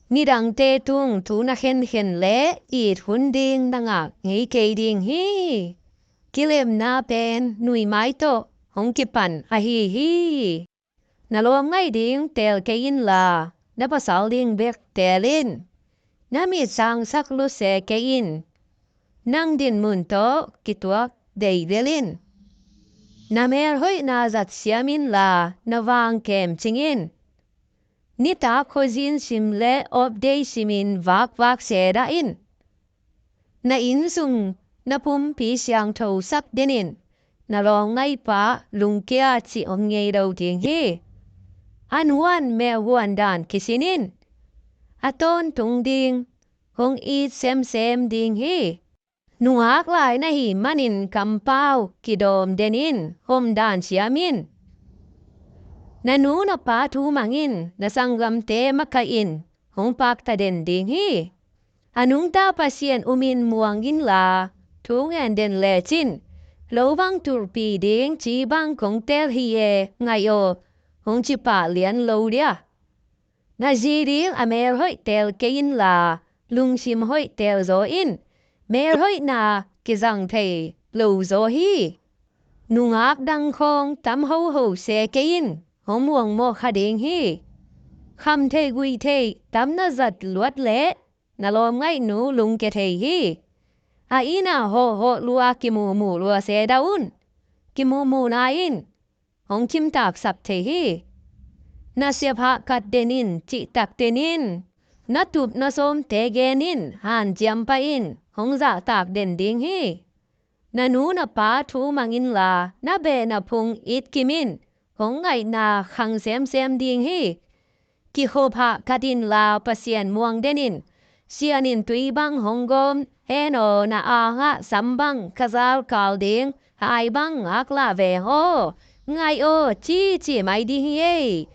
ni dang te tung thu na khen le it hun ding na nga ngi ke ding hi kilem na pen nui mai to hong ki pan a hi na lo ngai ding tel ke in la na pa sal ding bek telin na mi sang sak lu se ke in nang din mun to kitwa dei delin na mer hoi na zat siamin la na wang kem chingin ni ta khozin sim le op dei simin wak se da in na in sung na pum pi siang tho sak denin na long ngai pa lung kia chi om ngei đâu ding hi an huan me huan dan kisinin aton tung ding hong i sem ding hi nuak lai na hi manin kampau kidom denin hom dan siamin na nu na pa thu mangin na sanggam te makain hong pak ta den ding hi anung ta pasien umin muangin la thu ngan den le chin lo bang tur pi ding chi bang kong tel hi e ngai o hong chi pa lian lo dia na ji ding a mer hoi tel ke in la lung sim hoi tel zo in mer hoi na ki zang thei lo zo hi nungak dang khong tam ho se ke in hong muang mo kha ding hi kham thei gui thei tam na zat luat le na lom ngai nu lung ke thei hi a ina ho lua ki mu lua se daun ki mu na in hong chim tak sap thei hi na siap ha kat denin chi tak denin na tup na som te genin han jam pa in hong za tak den ding hi na nu na pa thu mangin la na be na phung it kimin hong ngai na khang sem ding hi ki ho pha kadin la pasien muang denin sianin tui bang hong gom heno na a nga sambang kazal kal ding hai bang ak la ve ho ngai o chi mai ding hi